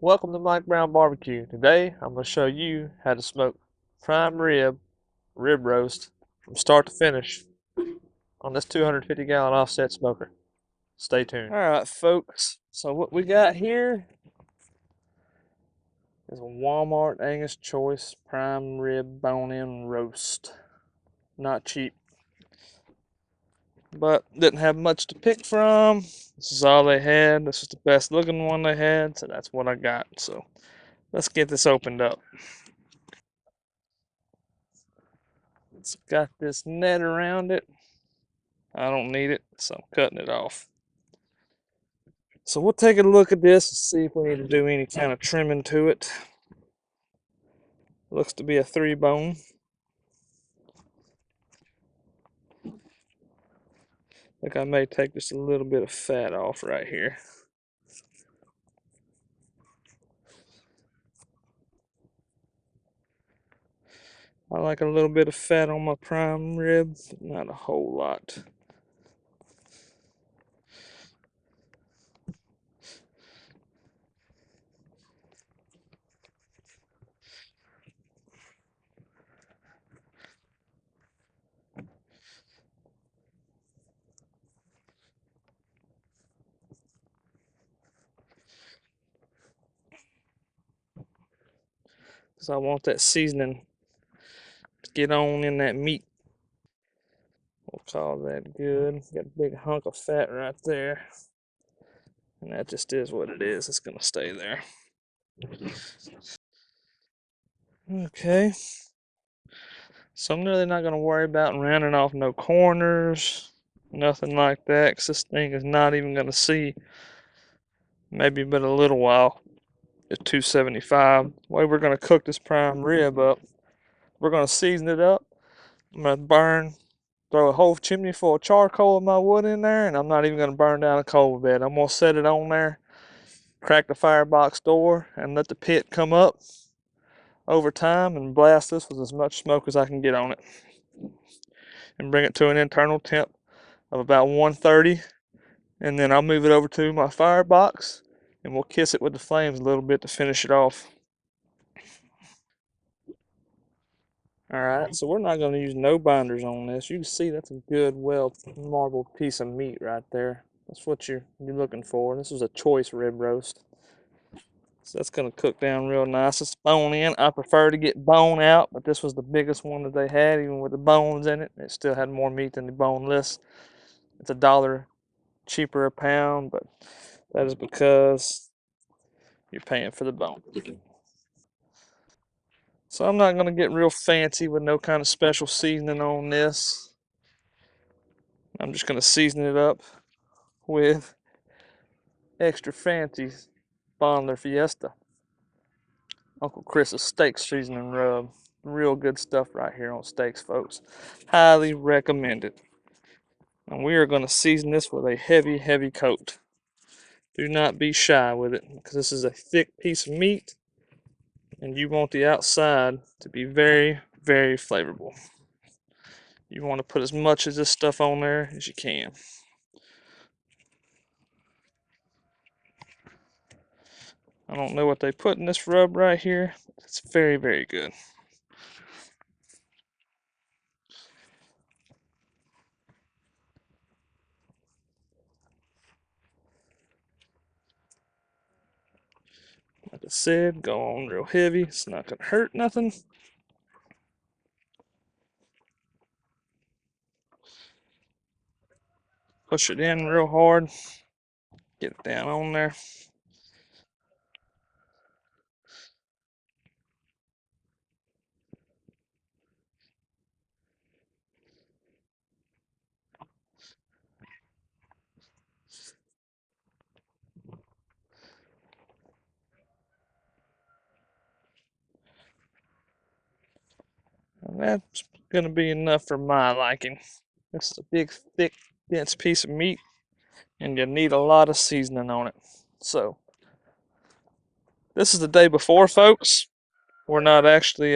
Welcome to Mike Brown Barbecue. Today I'm going to show you how to smoke prime rib roast from start to finish on this 250-gallon offset smoker. Stay tuned. Alright folks, so what we got here is a Walmart Angus Choice prime rib bone-in roast. Not cheap, but didn't have much to pick from. This is all they had. This was the best looking one they had, so that's what I got. So let's get this opened up. It's got this net around it. I don't need it, so I'm cutting it off. So we'll take a look at this and see if we need to do any kind of trimming to it. Looks to be a 3-bone. I think I may take just a little bit of fat off right here. I like a little bit of fat on my prime rib, but not a whole lot. Because I want that seasoning to get on in that meat. We'll call that good. Got a big hunk of fat right there. And that just is what it is. It's going to stay there. Okay. So I'm really not going to worry about rounding off no corners, nothing like that, because this thing is not even going to see maybe but a little while at 275. The way we're going to cook this prime rib up, we're going to season it up. I'm going to throw a whole chimney full of charcoal of my wood in there, and I'm not even going to burn down a coal bed. I'm going to set it on there, crack the firebox door, and let the pit come up over time and blast this with as much smoke as I can get on it. And bring it to an internal temp of about 130, and then I'll move it over to my firebox and we'll kiss it with the flames a little bit to finish it off. Alright, so we're not going to use no binders on this. You can see that's a good, well marbled piece of meat right there. That's what you're looking for. This was a choice rib roast. So that's going to cook down real nice. It's bone in. I prefer to get bone out, but this was the biggest one that they had, even with the bones in it. It still had more meat than the boneless. It's $1 cheaper a pound, but that is because you're paying for the bone. So I'm not going to get real fancy with no kind of special seasoning on this. I'm just going to season it up with extra fancy Bondler Fiesta. Uncle Chris's steak seasoning rub. Real good stuff right here on steaks, folks. Highly recommended. And we are going to season this with a heavy, heavy coat. Do not be shy with it, because this is a thick piece of meat and you want the outside to be very, very flavorful. You want to put as much of this stuff on there as you can. I don't know what they put in this rub right here. It's very, very good. Like I said, go on real heavy. It's not going to hurt nothing. Push it in real hard. Get it down on there. And that's going to be enough for my liking. This is a big, thick, dense piece of meat, and you need a lot of seasoning on it. So, this is the day before, folks. We're not actually,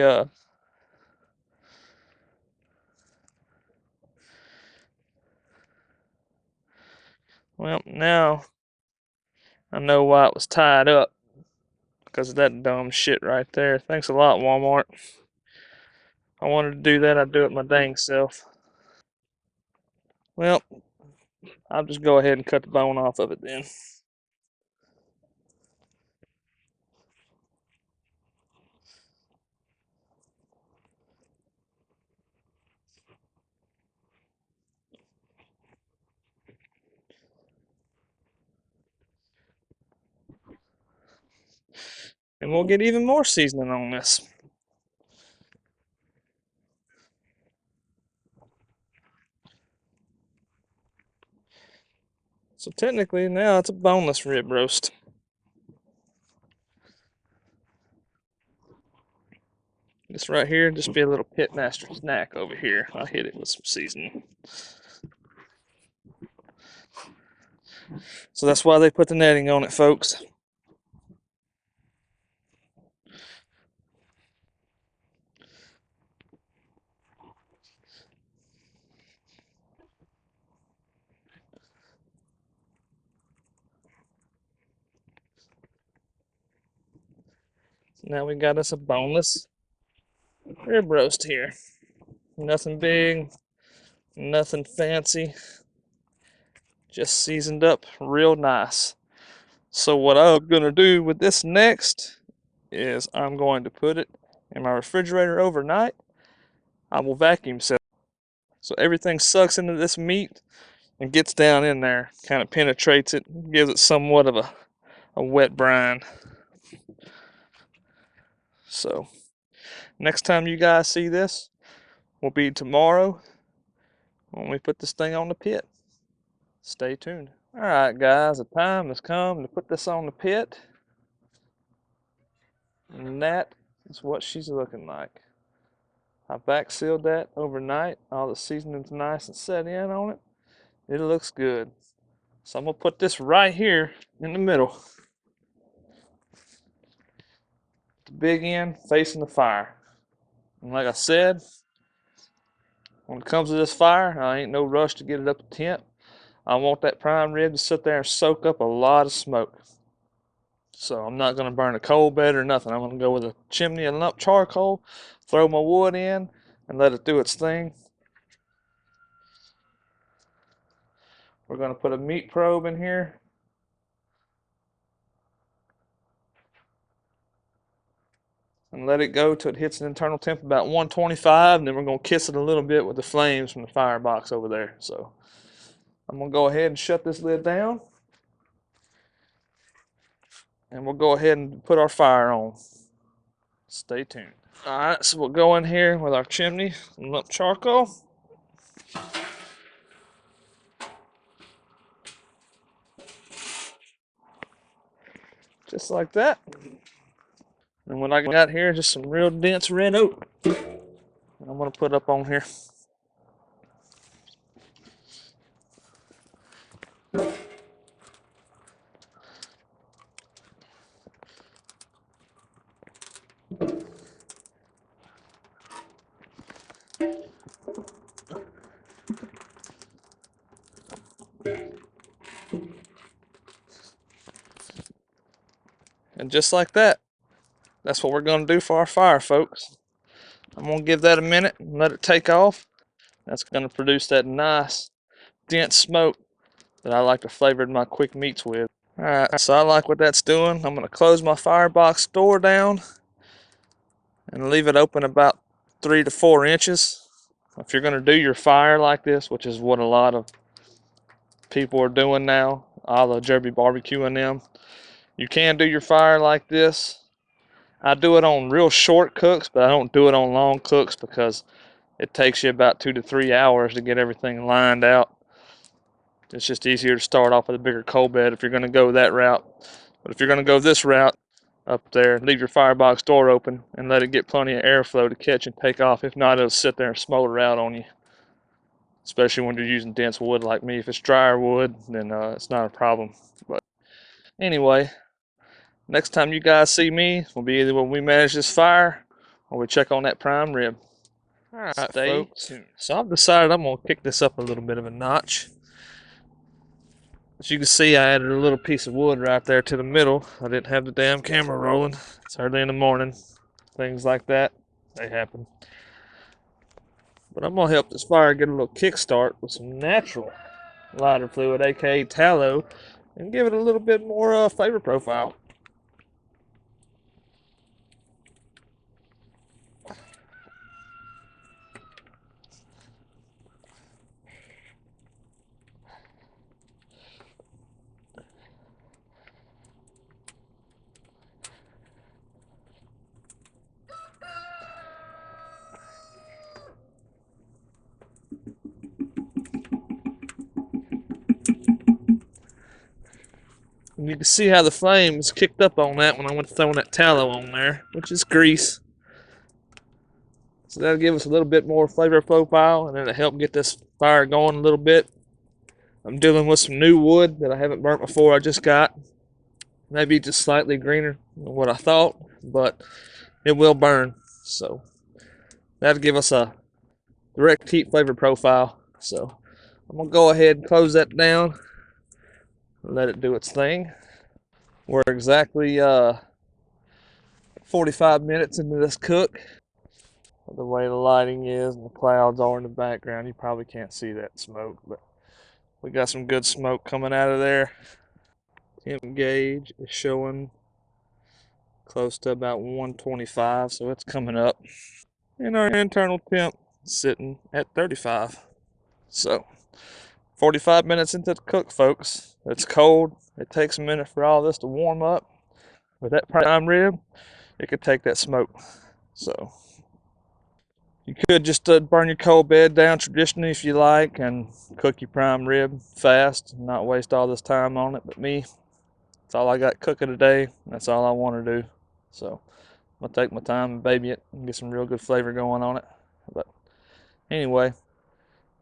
well, now I know why it was tied up. because of that dumb shit right there. Thanks a lot, Walmart. If I wanted to do that, I'd do it my dang self. Well, I'll just go ahead and cut the bone off of it then. And we'll get even more seasoning on this. So technically now it's a boneless rib roast. This right here just be a little pitmaster snack over here. I'll hit it with some seasoning. So that's why they put the netting on it, folks. Now we got us a boneless rib roast here. Nothing big, nothing fancy, just seasoned up real nice. So what I'm gonna do with this next is I'm going to put it in my refrigerator overnight. I will vacuum seal so everything sucks into this meat and gets down in there, kind of penetrates it, gives it somewhat of a wet brine. So next time you guys see this will be tomorrow when we put this thing on the pit. Stay tuned. Alright guys, the time has come to put this on the pit. And that is what she's looking like. I back sealed that overnight. All the seasoning's nice and set in on it. It looks good. So I'm gonna put this right here in the middle. The big end facing the fire. And like I said, when it comes to this fire, I ain't no rush to get it up to temp. I want that prime rib to sit there and soak up a lot of smoke. So I'm not going to burn a coal bed or nothing. I'm going to go with a chimney and lump charcoal, throw my wood in, and let it do its thing. We're going to put a meat probe in here. And let it go till it hits an internal temp about 125, and then we're going to kiss it a little bit with the flames from the firebox over there. So I'm going to go ahead and shut this lid down. And we'll go ahead and put our fire on. Stay tuned. Alright, so we'll go in here with our chimney and lump charcoal. Just like that. And what I got here is just some real dense red oak. I'm going to put up on here. And just like that, that's what we're going to do for our fire, folks. I'm going to give that a minute and let it take off. That's going to produce that nice, dense smoke that I like to flavor my quick meats with. Alright, so I like what that's doing. I'm going to close my firebox door down and leave it open about 3 to 4 inches. If you're going to do your fire like this, which is what a lot of people are doing now, all the Derby barbecue and them, you can do your fire like this. I do it on real short cooks, but I don't do it on long cooks because it takes you about 2 to 3 hours to get everything lined out. It's just easier to start off with a bigger coal bed if you're going to go that route. But if you're going to go this route up there, leave your firebox door open and let it get plenty of airflow to catch and take off. If not, it'll sit there and smolder out on you, especially when you're using dense wood like me. If it's drier wood, then it's not a problem. But anyway, next time you guys see me will be either when we manage this fire or we check on that prime rib. Alright, folks. So I've decided I'm going to kick this up a little bit of a notch. As you can see, I added a little piece of wood right there to the middle. I didn't have the damn camera rolling. It's early in the morning. Things like that, they happen. But I'm gonna help this fire get a little kickstart with some natural lighter fluid, aka tallow, and give it a little bit more flavor profile. And you can see how the flames kicked up on that when I went throwing that tallow on there, which is grease. So that'll give us a little bit more flavor profile, and it'll help get this fire going a little bit. I'm dealing with some new wood that I haven't burnt before. I just got. Maybe just slightly greener than what I thought, but it will burn. So that'll give us a direct heat flavor profile. So I'm gonna go ahead and close that down and let it do its thing. We're exactly 45 minutes into this cook. The way the lighting is and the clouds are in the background, you probably can't see that smoke, but we got some good smoke coming out of there. Temp gauge is showing close to about 125, so it's coming up. And our internal temp sitting at 35. So 45 minutes into the cook, folks. It's cold. It takes a minute for all this to warm up. With that prime rib, it could take that smoke. So you could just burn your cold bed down traditionally if you like and cook your prime rib fast and not waste all this time on it. But me, that's all I got cooking today. That's all I want to do. So I'm gonna take my time and baby it and get some real good flavor going on it. But anyway,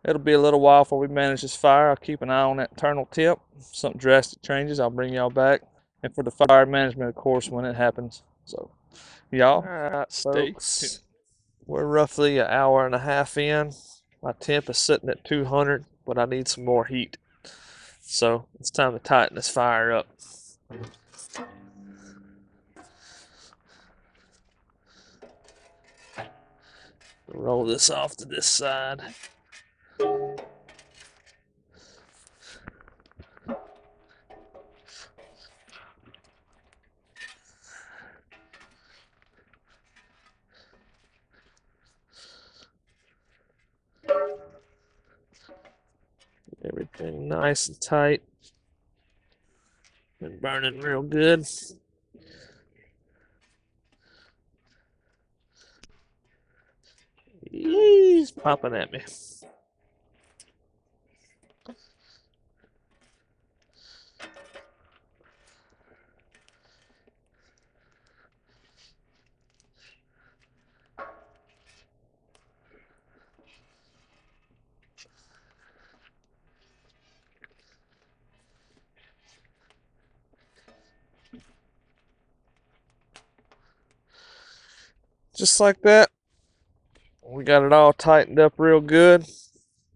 it'll be a little while before we manage this fire. I'll keep an eye on that internal tip. If something drastic changes, I'll bring y'all back. And for the fire management, of course, when it happens. So y'all, stay tuned. We're roughly an hour and a half in. My temp is sitting at 200, but I need some more heat. So it's time to tighten this fire up. Roll this off to this side. Everything nice and tight. And burning real good. He's popping at me. Just like that. We got it all tightened up real good.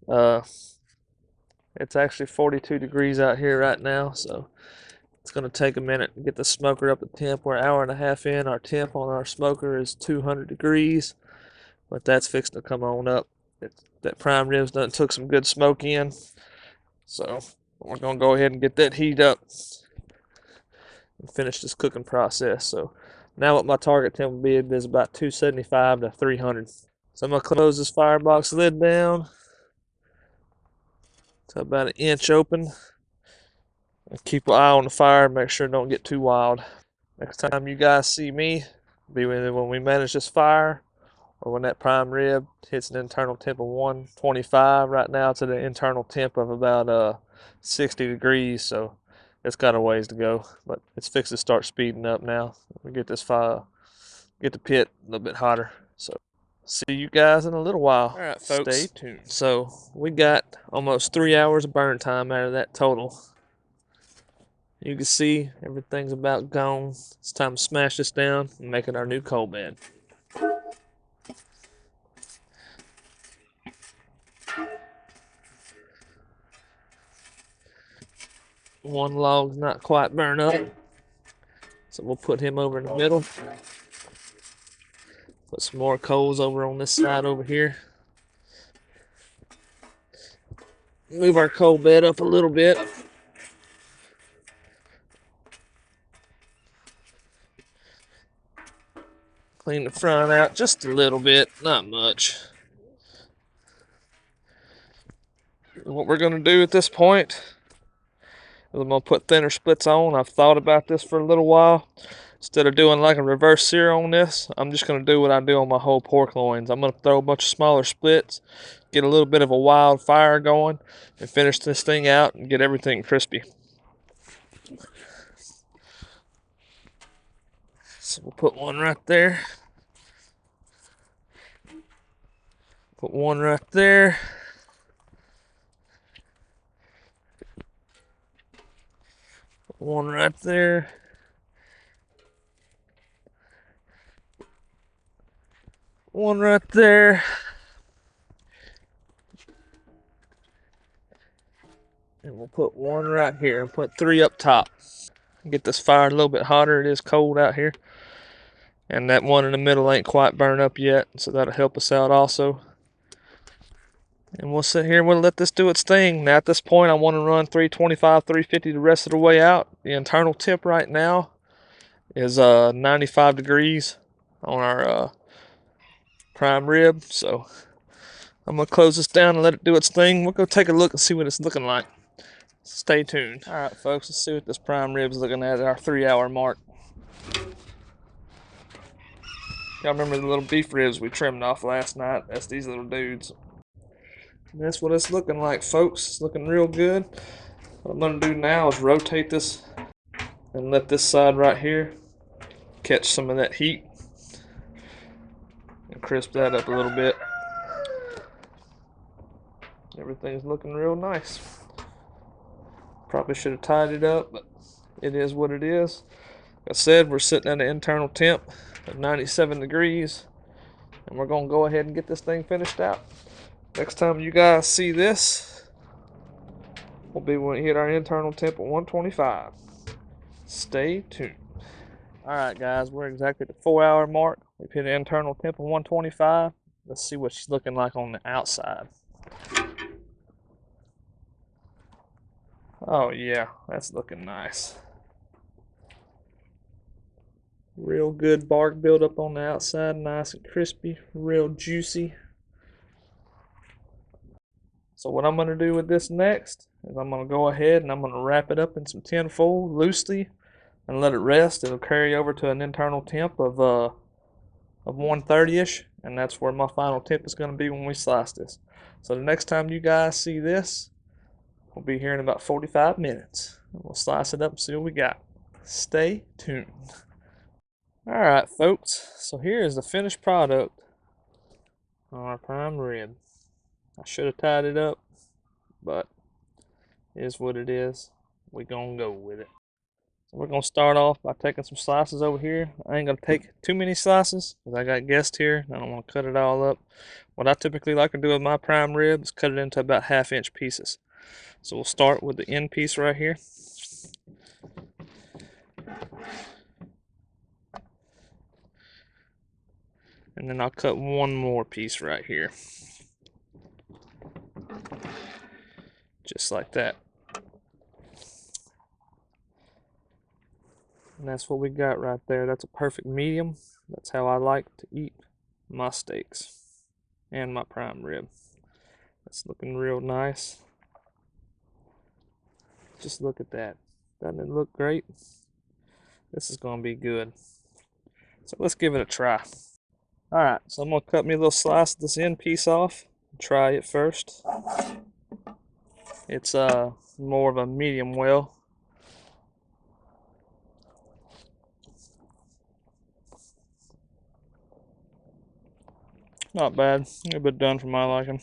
It's actually 42 degrees out here right now, so it's going to take a minute to get the smoker up to temp. We're an hour and a half in. Our temp on our smoker is 200 degrees, but that's fixing to come on up. That prime ribs done took some good smoke in, so we're going to go ahead and get that heat up and finish this cooking process. So now what my target temp will be is about 275 to 300. So I'm going to close this firebox lid down to about an inch open. And keep an eye on the fire, make sure it don't get too wild. Next time you guys see me, be when we manage this fire or when that prime rib hits an internal temp of 125. Right now it's at an internal temp of about 60 degrees, so it's got a ways to go, but it's fixed to start speeding up now. We get this fire, get the pit a little bit hotter. So see you guys in a little while. All right, folks. Stay tuned. So we got almost 3 hours of burn time out of that total. You can see everything's about gone. It's time to smash this down and make it our new coal bed. One log's not quite burned up, so we'll put him over in the middle. Put some more coals over on this side over here. Move our coal bed up a little bit. Clean the front out just a little bit, not much. And what we're gonna do at this point is I'm gonna put thinner splits on. I've thought about this for a little while. Instead of doing like a reverse sear on this, I'm just gonna do what I do on my whole pork loins. I'm gonna throw a bunch of smaller splits, get a little bit of a wild fire going, and finish this thing out and get everything crispy. So we'll put one right there. Put one right there. Put one right there. One right there. And we'll put one right here and put three up top. Get this fire a little bit hotter. It is cold out here. And that one in the middle ain't quite burned up yet, so that'll help us out also. And we'll sit here and we'll let this do its thing. Now at this point I want to run 325, 350 the rest of the way out. The internal temp right now is 95 degrees on our prime rib. So I'm going to close this down and let it do its thing. We'll go take a look and see what it's looking like. Stay tuned. Alright folks, let's see what this prime rib's looking at our 3-hour mark. Y'all remember the little beef ribs we trimmed off last night? That's these little dudes. And that's what it's looking like, folks. It's looking real good. What I'm going to do now is rotate this and let this side right here catch some of that heat and crisp that up a little bit. Everything's looking real nice. Probably should have tied it up, but it is what it is. Like I said, we're sitting at an internal temp of 97 degrees, and we're going to go ahead and get this thing finished out. Next time you guys see this will be when we hit our internal temp at 125. Stay tuned. Alright guys, we're exactly at the 4-hour mark. We've hit an internal temp of 125. Let's see what she's looking like on the outside. Oh yeah, that's looking nice. Real good bark buildup on the outside, nice and crispy, real juicy. So what I'm going to do with this next is I'm going to go ahead and I'm going to wrap it up in some tin foil loosely and let it rest. It'll carry over to an internal temp of 130-ish, and that's where my final temp is going to be when we slice this. So the next time you guys see this, we'll be here in about 45 minutes. We'll slice it up and see what we got. Stay tuned. Alright folks, so here is the finished product on our prime rib. I should have tied it up, but it is what it is. We're gonna go with it. So we're gonna start off by taking some slices over here. I ain't gonna take too many slices because I got guests here. I don't want to cut it all up. What I typically like to do with my prime rib is cut it into about 1/2-inch pieces. So we'll start with the end piece right here. And then I'll cut one more piece right here. Just like that. And that's what we got right there. That's a perfect medium. That's how I like to eat my steaks and my prime rib. That's looking real nice. Just look at that. Doesn't it look great? This is going to be good. So let's give it a try. Alright, so I'm going to cut me a little slice of this end piece off. Try it first. It's more of a medium well. Not bad. A bit done for my liking.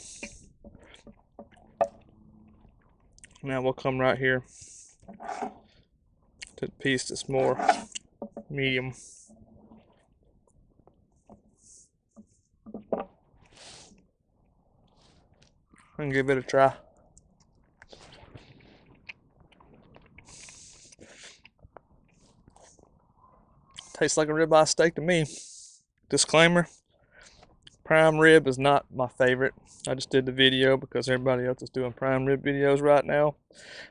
Now we'll come right here to the piece that's more medium. And give it a try. Tastes like a ribeye steak to me. Disclaimer, prime rib is not my favorite. I just did the video because everybody else is doing prime rib videos right now.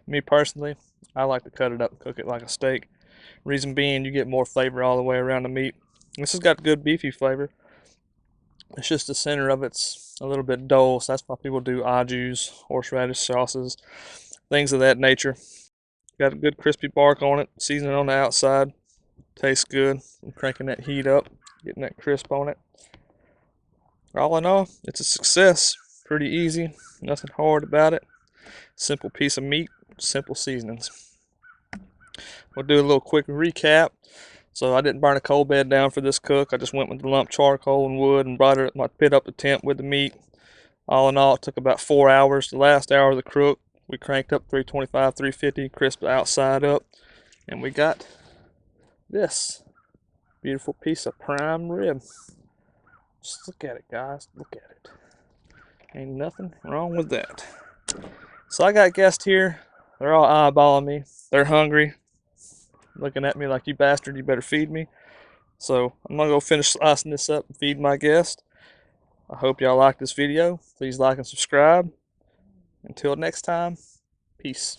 Me personally, I like to cut it up and cook it like a steak. Reason being, you get more flavor all the way around the meat. This has got good beefy flavor. It's just the center of it's a little bit dull, so that's why people do au jus, horseradish sauces, things of that nature. Got a good crispy bark on it, seasoning on the outside. Tastes good. I'm cranking that heat up, getting that crisp on it. All in all, it's a success. Pretty easy, nothing hard about it. Simple piece of meat, simple seasonings. We'll do a little quick recap. So I didn't burn a coal bed down for this cook. I just went with the lump charcoal and wood and brought my pit up the temp with the meat. All in all, it took about 4 hours. The last hour of the cook, we cranked up 325, 350, crisp the outside up, and we got this beautiful piece of prime rib. Just look at it, guys. Look at it. Ain't nothing wrong with that. So I got guests here. They're all eyeballing me. They're hungry. Looking at me like, you bastard, you better feed me. So I'm gonna go finish slicing this up and feed my guest. I hope y'all like this video. Please like and subscribe. Until next time, peace.